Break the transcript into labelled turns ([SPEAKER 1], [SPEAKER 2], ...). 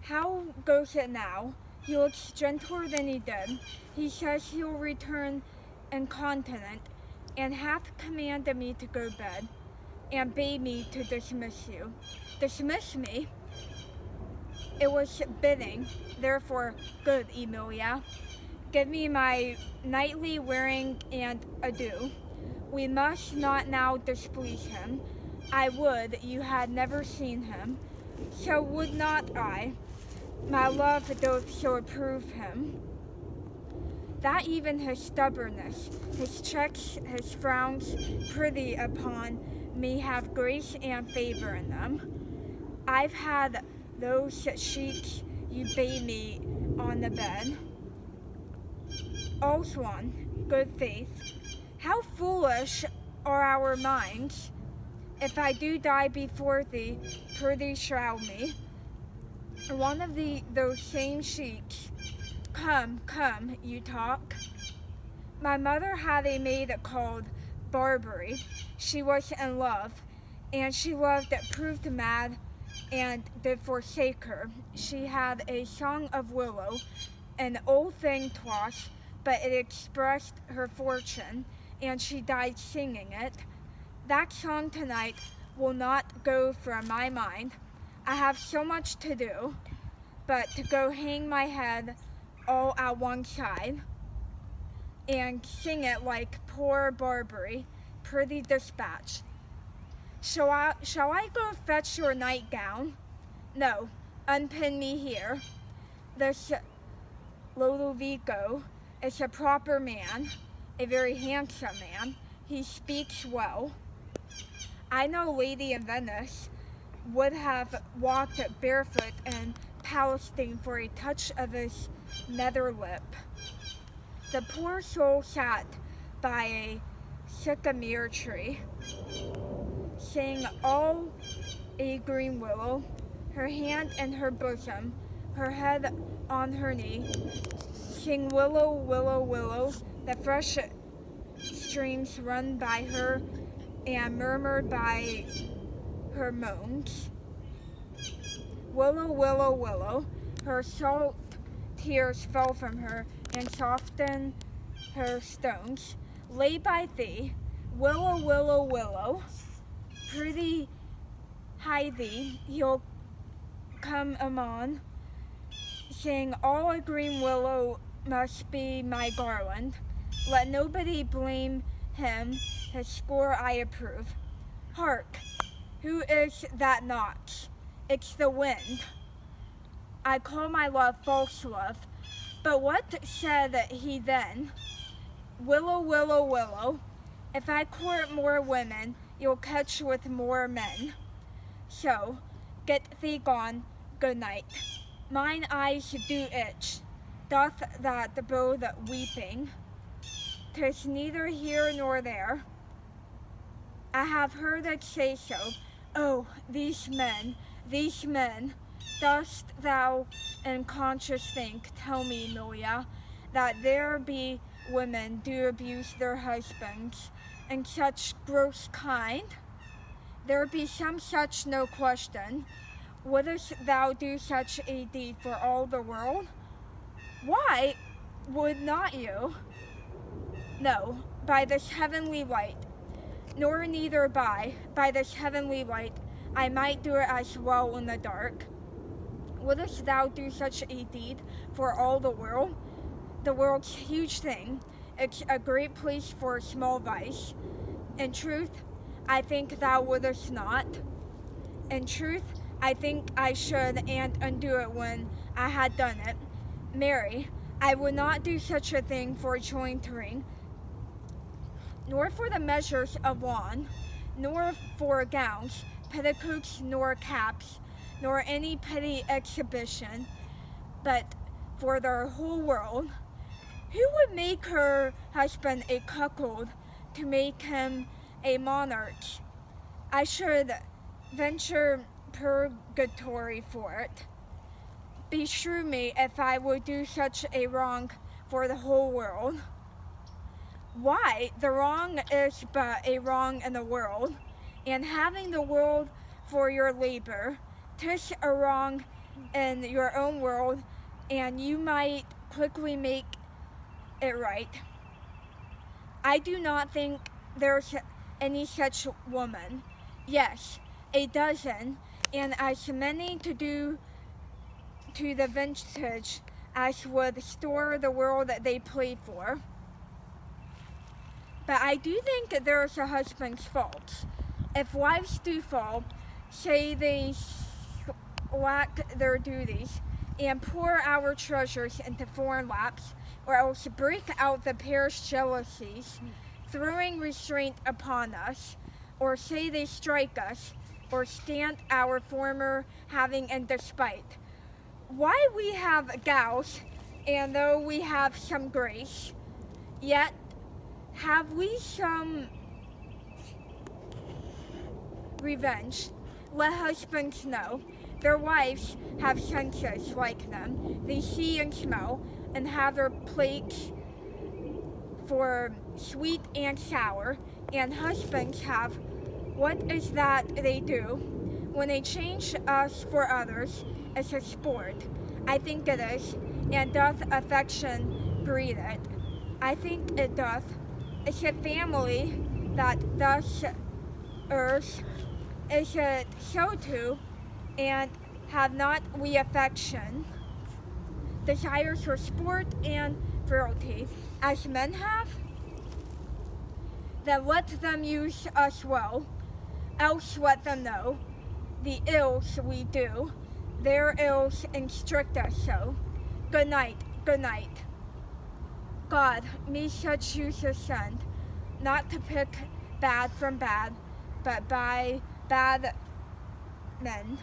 [SPEAKER 1] How goes it now? He looks gentler than he did. He says he'll return incontinent, and hath commanded me to go bed, and bade me to dismiss you. Dismiss me? It was bidding, therefore good, Emilia. Give me my nightly wearing and adieu. We must not now displease him. I would you had never seen him. So would not I. My love doth so approve him, that even his stubbornness, his checks, his frowns, prithee upon me have grace and favor in them. I've had those sheets you bade me on the bed. Allswan, good faith, how foolish are our minds! If I do die before thee, prithee shroud me. One of those same sheets. Come, come, you talk. My mother had a maid called Barbary. She was in love, and she loved that proved mad and did forsake her. She had a song of willow, an old thing 'twas, but it expressed her fortune, and she died singing it. That song tonight will not go from my mind. I have so much to do, but to go hang my head all at one side and sing it like poor Barbary, prithee dispatch. Shall I go fetch your nightgown? No, unpin me here. This Lodovico is a proper man, a very handsome man. He speaks well. I know Lady in Venice would have walked barefoot in Palestine for a touch of his nether lip. The poor soul sat by a sycamore tree, saying all a green willow, her hand in her bosom, her head on her knee, sing willow, willow, willow. The fresh streams run by her and murmured by her moans. Willow, willow, willow, her salt tears fell from her and softened her stones. Lay by thee, willow, willow, willow, prithee hide thee, he'll come anon, saying all a green willow must be my garland. Let nobody blame him, his score I approve. Hark, who is that knocks? It's the wind. I call my love false love, but what said he then? Willow, willow, willow, if I court more women, you'll catch with more men. So, get thee gone, good night. Mine eyes do itch, doth that both weeping. 'Tis neither here nor there. I have heard it say so. Oh, these men, dost thou in conscience think, tell me, Emilia, that there be women do abuse their husbands in such gross kind? There be some such, no question. Wouldst thou do such a deed for all the world? Why would not you? No, by this heavenly light, nor neither by this heavenly light, I might do it as well in the dark. Wouldst thou do such a deed for all the world? The world's a huge thing. It's a great place for a small vice. In truth, I think thou wouldst not. In truth, I think I should and undo it when I had done it. Marry, I would not do such a thing for a joint ring, nor for the measures of lawn, nor for gowns, petticoats, nor caps, nor any petty exhibition, but for the whole world. Who would make her husband a cuckold to make him a monarch? I should venture purgatory for it. Beshrew me if I would do such a wrong for the whole world. Why, the wrong is but a wrong in the world, and having the world for your labor, 'tis a wrong in your own world, and you might quickly make it right. I do not think there's any such woman. Yes, a dozen, and as many to do to the vintage as would store the world that they play for. But I do think there's a husband's fault. If wives do fall, say they slack their duties and pour our treasures into foreign laps, or else break out the pair's jealousies, throwing restraint upon us, or say they strike us, or stand our former having in despite. Why we have gals, and though we have some grace, yet have we some revenge? Let husbands know their wives have senses like them. They see and smell, and have their plates for sweet and sour, and husbands have what is that they do when they change us for others. It's a sport. I think it is, and doth affection breed it? I think it doth. It's a family that thus errs. Is it so too? And have not we affection, desires for sport and frailty, as men have? Then let them use us well, else let them know the ills we do, their ills instruct us so. Good night, good night. God, me such use to send, not to pick bad from bad, but by bad men.